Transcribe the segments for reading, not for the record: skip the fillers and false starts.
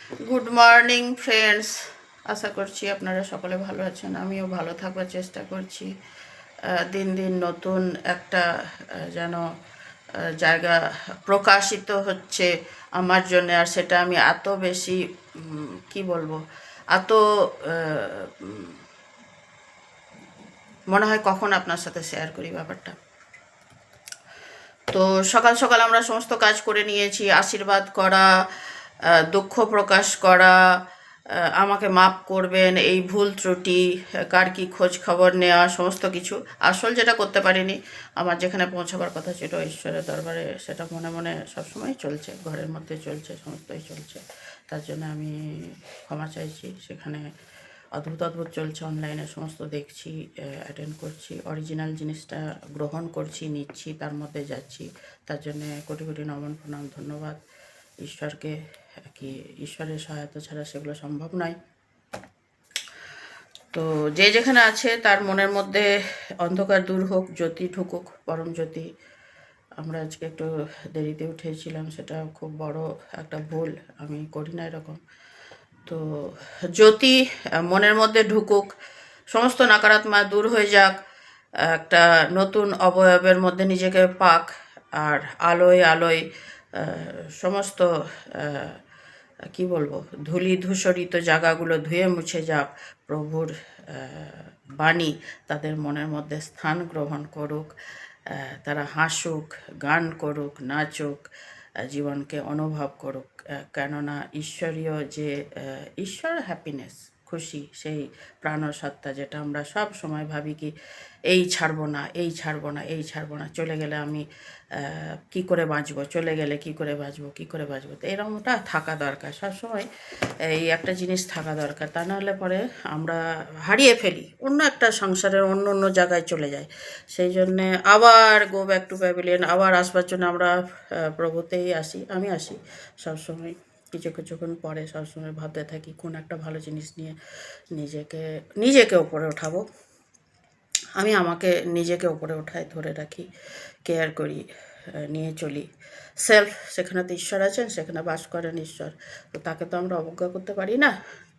Good morning friends, আশা করছি আপনারা সকলে ভালো আছেন। আমিও ভালো থাকবার চেষ্টা করছি। দিন দিন নতুন একটা যেন জায়গা প্রকাশিত হচ্ছে আমার জন্য, আর সেটা আমি এত বেশি কি বলবো, এত মনে হয় কখন আপনার সাথে শেয়ার করি ব্যাপারটা। তো সকাল সকাল আমরা সমস্ত কাজ করে নিয়েছি, আশীর্বাদ করা, দুঃখ প্রকাশ করা, আমাকে মাপ করবেন এই ভুল ত্রুটি, কার কী খোঁজ খবর নেওয়া, সমস্ত কিছু। আসল যেটা করতে পারিনি, আমার যেখানে পৌঁছাবার কথা ছিল ঈশ্বরের দরবারে, সেটা মনে মনে সবসময় চলছে, ঘরের মধ্যে চলছে, সমস্তই চলছে। তার জন্য আমি ক্ষমা চাইছি। সেখানে অদ্ভুত অদ্ভুত চলছে, অনলাইনে সমস্ত দেখছি, অ্যাটেন্ড করছি, অরিজিনাল জিনিসটা গ্রহণ করছি, নিচ্ছি, তার মধ্যে যাচ্ছি। তার জন্যে কোটি কোটি নমন প্রণাম, ধন্যবাদ ঈশ্বরকে। কি ঈশ্বরের সহায়তা ছাড়া সেগুলো সম্ভব নয়। তো যে যেখানে আছে তার মনের মধ্যে অন্ধকার দূর হোক, জ্যোতি ঢুকুক, পরম জ্যোতি। আমরা আজকে একটু দেরিতে উঠেছিলাম, সেটা খুব বড় একটা ভুল, আমি করি না এরকম। তো জ্যোতি মনের মধ্যে ঢুকুক, সমস্ত নাকারাত্মা দূর হয়ে যাক, একটা নতুন অবয়বের মধ্যে নিজেকে পাক, আর আলোয় আলোয় সমস্ত কি বলবো, ধূলি ধূসরিত জায়গাগুলো ধুয়ে মুছে যাক। প্রভুর বাণী তাদের মনের মধ্যে স্থান গ্রহণ করুক, তারা হাসুক, গান করুক, নাচুক, জীবনকে অনুভব করুক। কেননা ঈশ্বরীয় যে ঈশ্বর হ্যাপিনেস, খুশি, সেই প্রাণসত্তা, যেটা আমরা সব সময় ভাবি কি এই ছাড়বো না, এই ছাড়বো না, এই ছাড়বো না, চলে গেলে আমি কি করে বাঁচবো, চলে গেলে কি করে বাঁচবো, কি করে বাঁচবো। তো এরকমটা থাকা দরকার সবসময়, এই একটা জিনিস থাকা দরকার। তা নাহলে পরে আমরা হারিয়ে ফেলি, অন্য একটা সংসারের অন্য অন্য জায়গায় চলে যায়। সেই জন্যে আবার গো ব্যাক টু প্যাভিলিয়ন, আবার আসবার জন্য আমরা প্রভুতেই আসি, আমি আসি সবসময়। কিছু কিছুক্ষণ পরে সবসময় ভাবতে থাকি কোন একটা ভালো জিনিস নিয়ে নিজেকে নিজেকে ওপরে ওঠাবো। আমি আমাকে নিজেকে ওপরে ওঠাই, ধরে রাখি, কেয়ার করি, নিয়ে চলি। সেলফ, সেখানে তো ঈশ্বর আছেন, সেখানে বাস করেন ঈশ্বর, তো তাকে তো আমরা অবজ্ঞা করতে পারি না।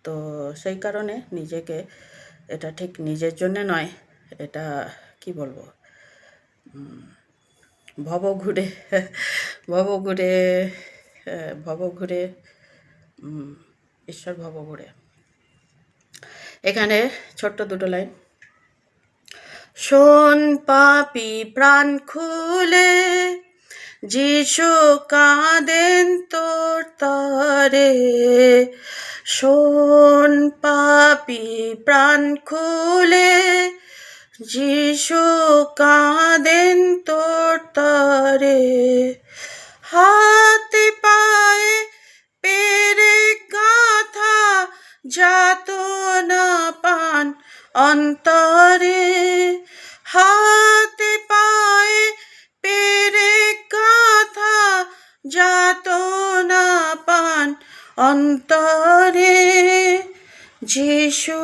তো সেই কারণে নিজেকে, এটা ঠিক নিজের জন্যে নয়, এটা কি বলবো, ভব ঘুরে ভব ঘুরে ভব ঘুরে ঈশ্বর ভব ঘুরে। এখানে ছোট্ট দুটো লাইন: শোন পাপী প্রাণ খুলে, যিশু কাঁদেন তোর তরে। শোন পাপী প্রাণ খুলে, যিশু কাঁদেন তোর তরে। হাতে পায়ে পেরে গাঁথা যাতনা পান অন্তরে। হাতে পায়ে পেরে গাঁথা যাতনা পান অন্তরে। যিশু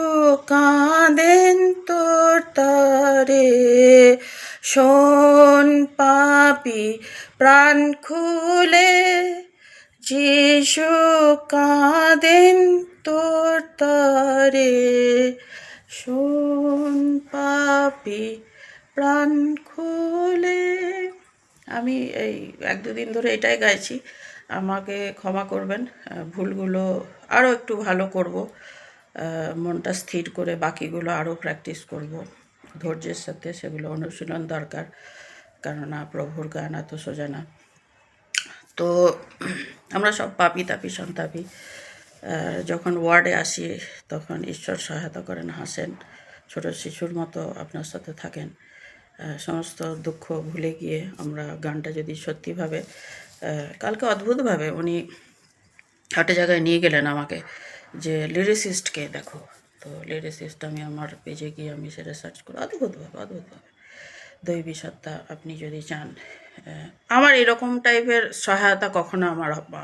কাঁদেন তোর তরে। শোন পাপী প্রাণ খুলে, যিশু কাঁদেন তোর তরে। শোন পাপী প্রাণ খুলে। আমি এই এক দুদিন ধরে এটাই গাইছি, আমাকে ক্ষমা করবেন। ভুলগুলো আরও একটু ভালো করব, মনটা স্থির করে বাকিগুলো আরও প্র্যাকটিস করব ধৈর্যের সাথে, সেগুলো অনুশীলন দরকার, কেননা প্রভুর গান এত সোজা না। তো আমরা সব পাপি তাপি সন্তাপি, যখন ওয়ার্ডে আসি তখন ঈশ্বর সহায়তা করেন, হাসেন, ছোট শিশুর মতো আপনার সাথে থাকেন। সমস্ত দুঃখ ভুলে গিয়ে আমরা গানটা যদি সত্যিভাবে, কালকে অদ্ভুতভাবে উনি একটা জায়গায় নিয়ে গেলেন আমাকে, যে লিরিসিস্টকে দেখো। তো লিরিসিস্ট আমি আমার পেজে গিয়ে আমি সেটা সার্চ করি, অদ্ভুতভাবে দৈবী সত্তা আপনি যদি চান। আমার এরকম টাইপের সহায়তা কখনো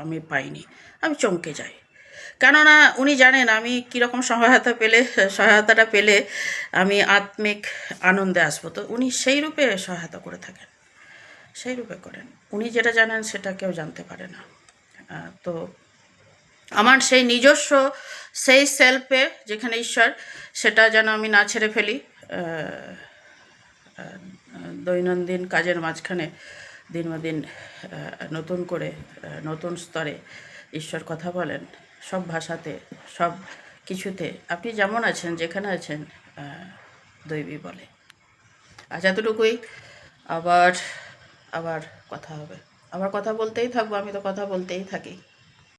আমি পাইনি, আমি চমকে যাই। কেননা উনি জানেন আমি কীরকম সহায়তাটা পেলে আমি আত্মিক আনন্দে আসবো। তো উনি সেই রূপে সহায়তা করে থাকেন, সেই রূপে করেন। উনি যেটা জানেন সেটা কেউ জানতে পারে না। তো আমার সেই নিজস্ব সেই সেলফে যেখানে ঈশ্বর, সেটা যেন আমি না ছেড়ে ফেলি। দৈনন্দিন কাজের মাঝখানে দিন নতুন করে নতুন স্তরে ঈশ্বর কথা বলেন, সব ভাষাতে, সব কিছুতে। আপনি যেমন আছেন, যেখানে আছেন, দৈবী বলে। আজ এতটুকুই। আবার আবার কথা হবে, আবার কথা বলতেই থাকবো, আমি তো কথা বলতেই থাকি।